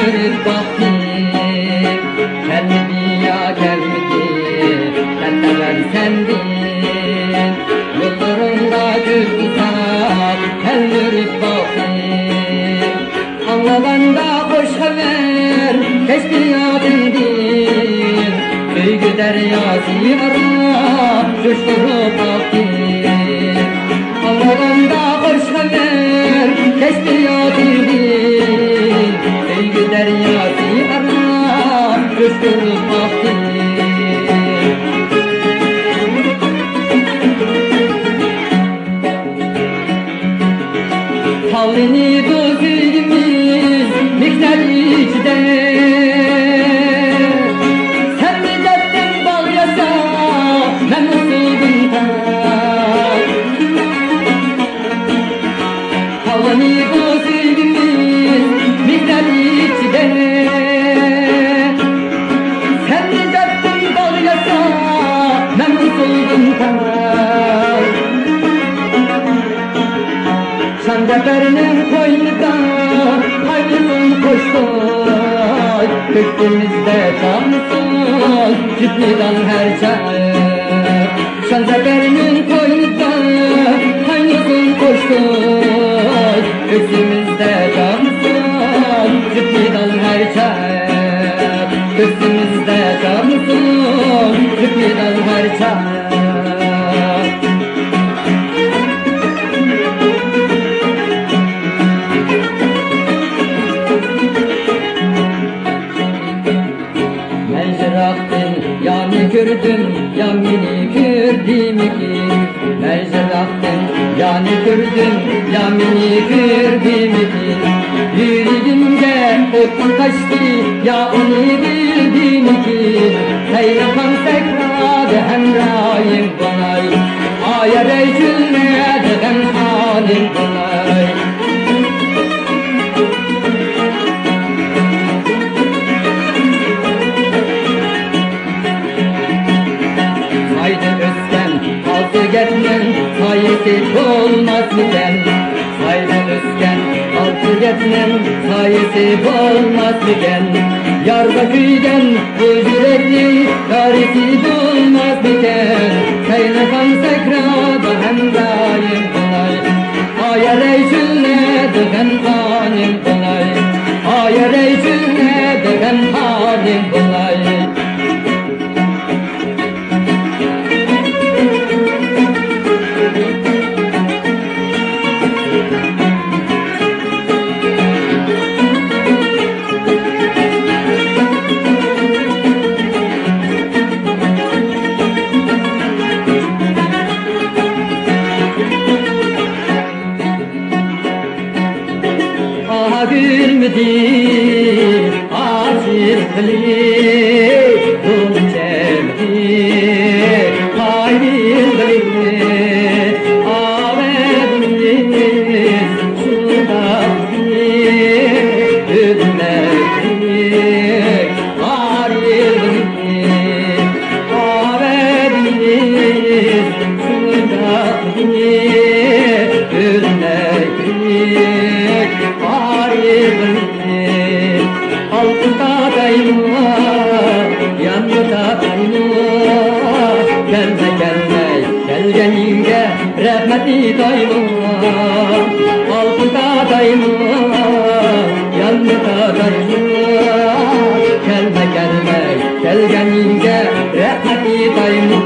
görüp baktım, gelmedi ya gelmedi, kendiler sendin. Yollarında gördüm sana, el görüp baktım. Anladığında hoş haber, keşke yadındır. Büyük deryası ara, coşturup baktım. Anladığında hoş haber, keşke yadındır. Büyük deryası ara, coşturup baktım. Halini dozuymuş miktar içde. Sen mi derdin bal yasa, ben usuldum da. Halini dozuymuş miktar içde. Sen mi derdin bal yasa, ben usuldum da. Şandeperinin koynunda hayvanın koştuy, köktümüzde çalsın cütlüdan her çay. Şandeperinin koynunda hayvanın koştuy, köktümüzde çalsın cütlüdan her çay. Köktümüzde çalsın cütlüdan her çay. Yani gördüm, yamini gördüm ki. Mecrahtım, yani gördüm, yamini gördüm ki. Yüreğimde öptü kaçtı, ya onu bildim ki. Seyrekan sekradı hemrayim bunay, ayar eycülmedi hem halim bunay. Getmen sayısı olmaz mıken? Sayda üsken altı getmen sayısı olmaz mıken? Yarda kıyden bu yürekli tarisi dolmaz mıken? Saynakan sekrada hem daim kolay, ayar eycülne dıgan halim kolay, ayar eycülne dıgan halim kolay. Gülmedi, acildi, gülçemdi, ayrıldı, ağabeyimiz şuradadır, gülmedi, ayrıldı, ağabeyimiz şuradadır, gülmedi. Altında dayma, yanında dayma. Gelme gelme, gelgeninde rahmeti dayma. Altında dayma, yanında dayma. Gelme gelme, gelgeninde rahmeti dayma.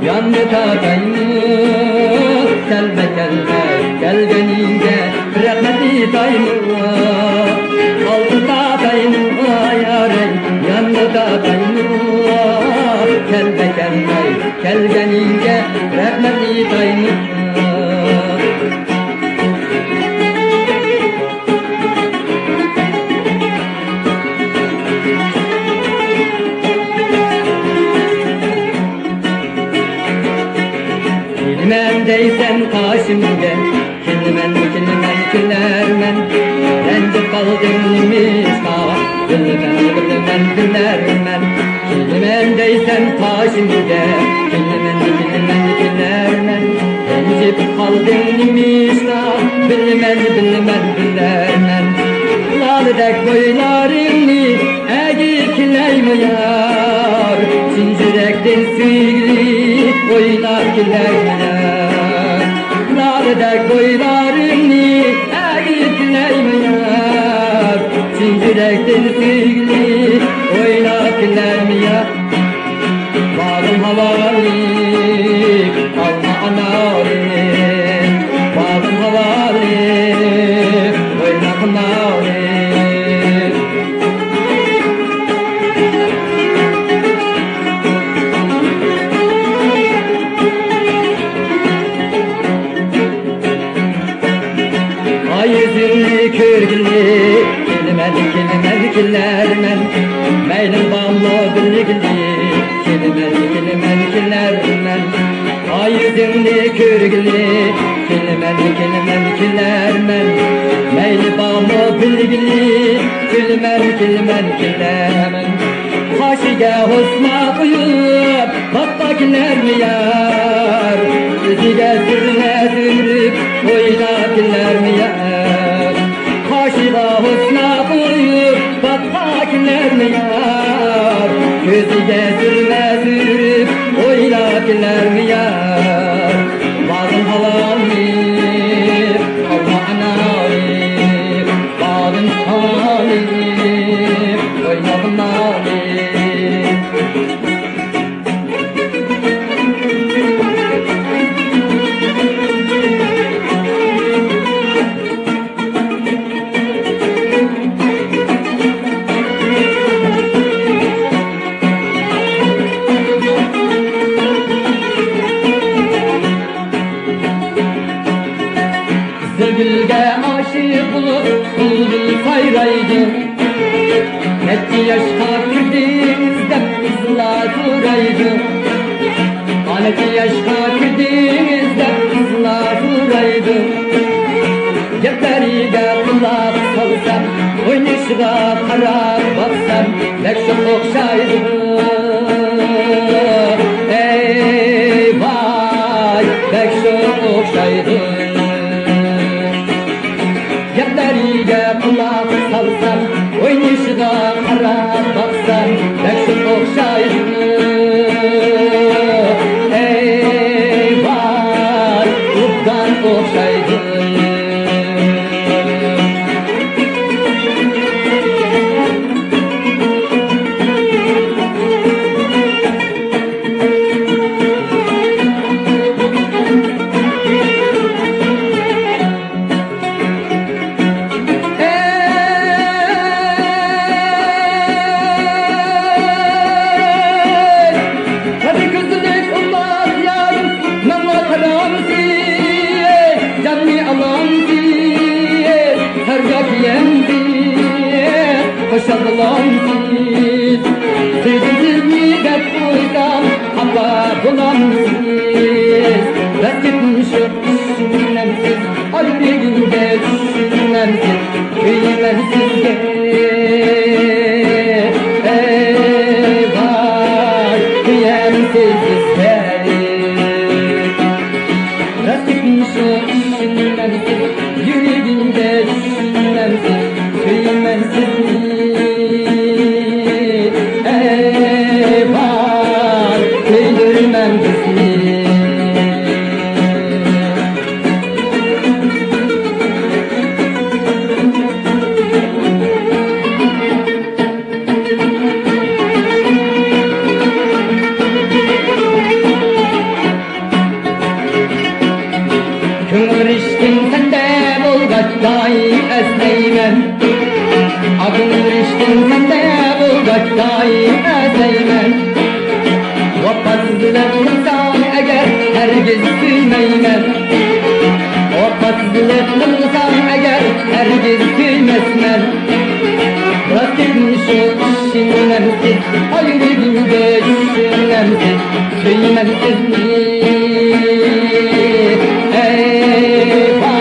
Yandı tatayım, gelme gelme, gel benimle, bırak kelme kelmey kelgeninge rahmetli dayını. Bilmendeysen taşımda Kilmen killermen Rencip kaldım nimişka Bilmen billermen Bilmendeysen taşımda Kilmen killermen Rencip kaldım nimişka Bilmen billermen Lardek boylarını Egi kileymeyer Zincirekten süygli Boylar kileymeyer Lardek boylarını Egi kileymeyer Zincirekten süygli Boylar kileymeyer Bağım havali Alma anali Bağım havali Boylar havali Yüzünü körgülü Kilmedi killermen Meylim bağlı bilgili Kilmedi killermen Ay yüzünü körgülü Kilmedi killermen Meyli bağlı bilgili Kilmedi killermen Kaşıga husma koyup Bakta killermi yar Yüzüge sürüne sürüp Oyna killermi yar Kaşıga husma koyup Bakta killermi yar Yüzüge sürüne sürüp Oyna killermi yar Bağın halali Allah anali Bağın halali Oyna halali Gülge aşık olup bulbul sayraydı Neçe yaşa girdinizde kızla duraydı Neçe yaşa girdinizde kızla duraydı Gepleriyle kulak salsam Oynışığa karar baksam Pek çok okşaydı Ey vay pek çok okşaydı Yetleriyle kulak salsam Oynışığa karar baksam Pek çok okşaydı Ey vay Ruhdan okşaydı Hoşçakalın Sevgisiz mi de koysam Hava bulamsız Rakipmişim düşünemsiz Aleyhinde düşünemsiz Kıymetsiz Ey vay Kıyemsiz Rakipmişim düşünemsiz Yüreğinde düşünemsiz Kıymetsiz Aşık bulsam eğer herkes kıymesmen Rast etmişim düşünmemsiz Ayrı günde düşünmemsiz Söylememsiz mi? Eyvah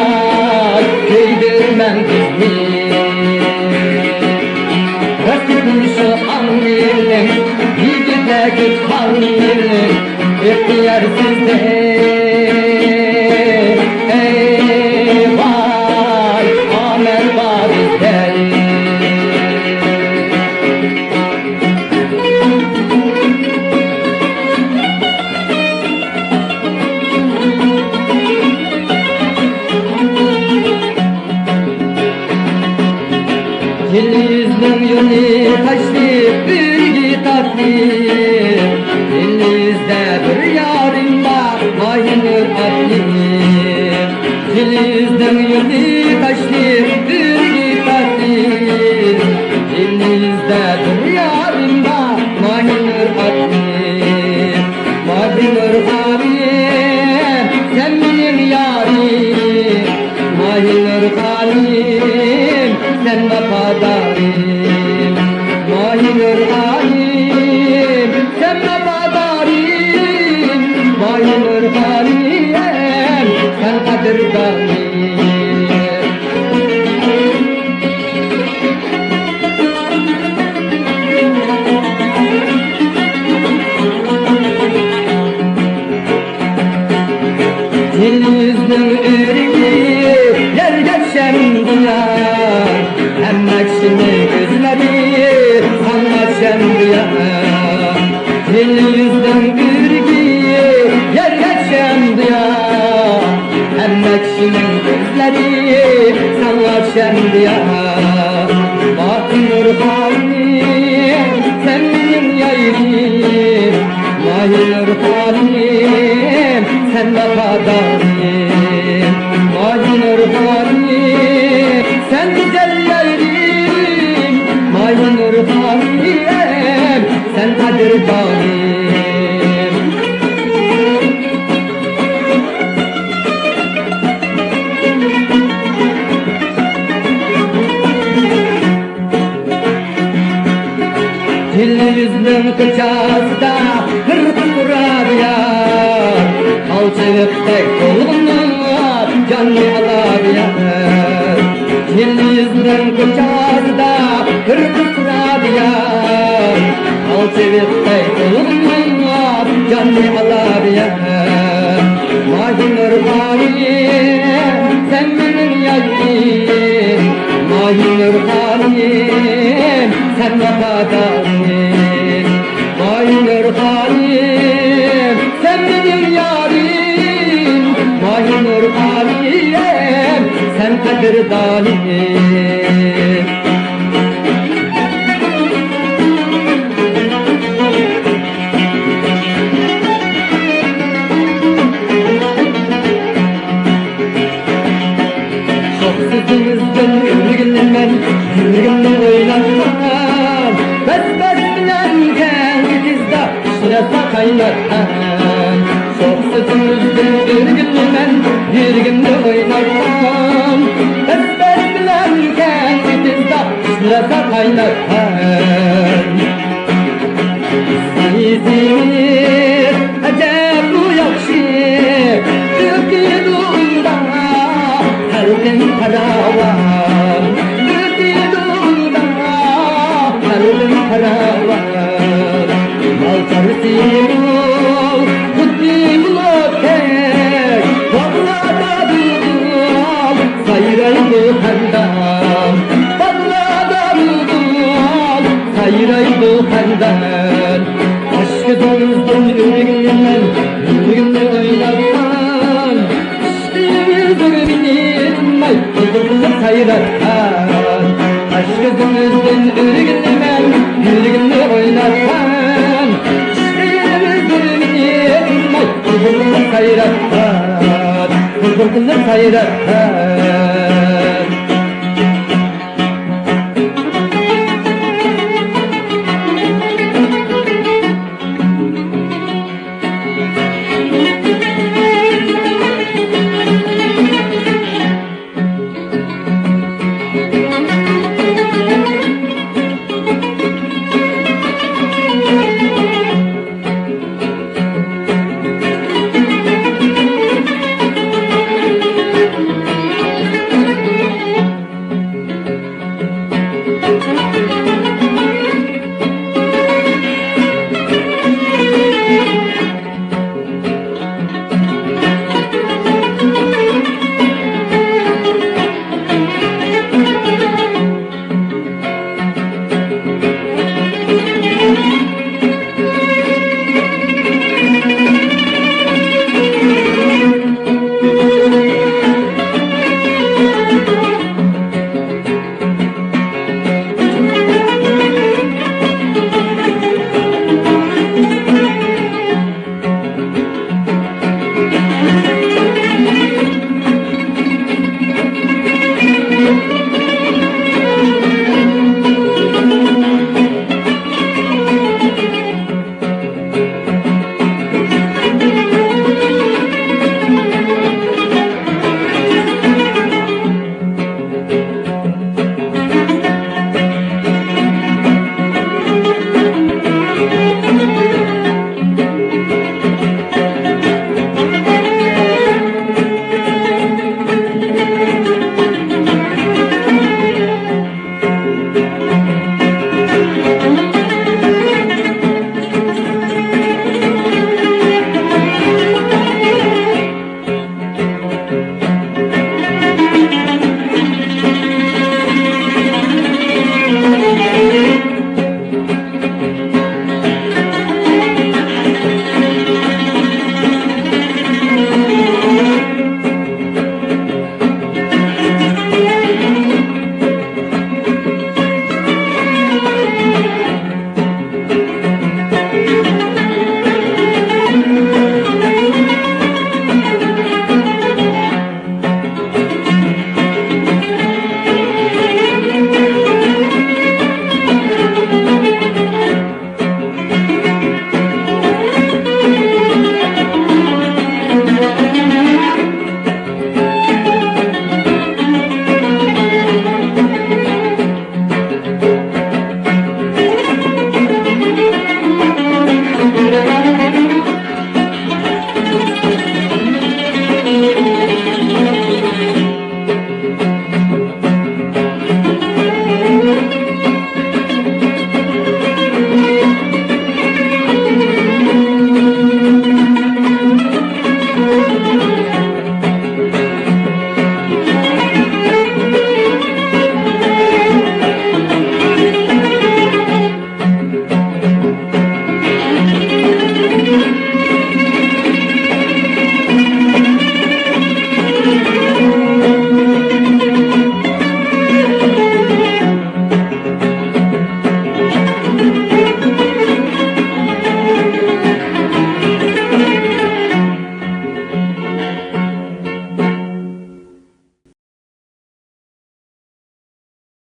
kıydırmemsiz mi? Rast etmişim anlayın Yigitdeki kalmayın İhtiyar sizde Eyvah amel var bizde Yüzlüm yolu taşlayıp bir tatlıyım Elinizde bir yarim var Mahinur atlıyım Yüzlüm yolu taşlayıp bir tatlıyım Elinizde bir yarim var Mahinur atlıyım Mahinur halim sen benim yarim Mahinur halim sen vefadarim Mahinur halim sen vefadarim Mahinur halim sen kadirdarim Yüzlüm ürünü yer geçen duyar Emmekşini gözleri sanlaşan duyar Yüzlüm ürünü yer geçen duyar Emmekşinin gözleri sanlaşan duyar Mahinur halim sen benim yayrim Mahinur halim sen vefadarim Mahinur halim sen güzel yayrim Mahinur halim sen kadirdanim Yüzlüm kıçazda kırk kurabiyar Alçıvıktek dolgunlar canlı alabiyar Yüzlüm kıçazda kırk kurabiyar Alçıvıktek dolgunlar canlı alabiyar Mahinur halim sen benim yarim Mahinur halim sen vefadarim Mahinur halim sen benim yarim Mahinur halim sen kadirdanim Çok sızınızdan yürgünüm ben Yürgünüm oynatmam Besbes bilen kendinizde Şurasa kaynatan Çok sızınızdan yürgünüm ben Yürgünüm oynatmam Besbes bilen kendinizde Şurasa kaynatan Sayısınız acep bu yakşı Döküldüğünde Kalbim karavan Döküldüğünde Kalbim karavan Alçarsın Kutlu bulotek Vallaha duydum Sayraydı handan Vallaha duydum Sayraydı handan Aşkı dozdum yüreğimden Yüreğimde oynatman İşte bilinmez Kızımda sayratan Aşkımızdan yüreğimden Yüreğimde oynatman İşte bilinmez Kızımda sayratan Kızımda sayratan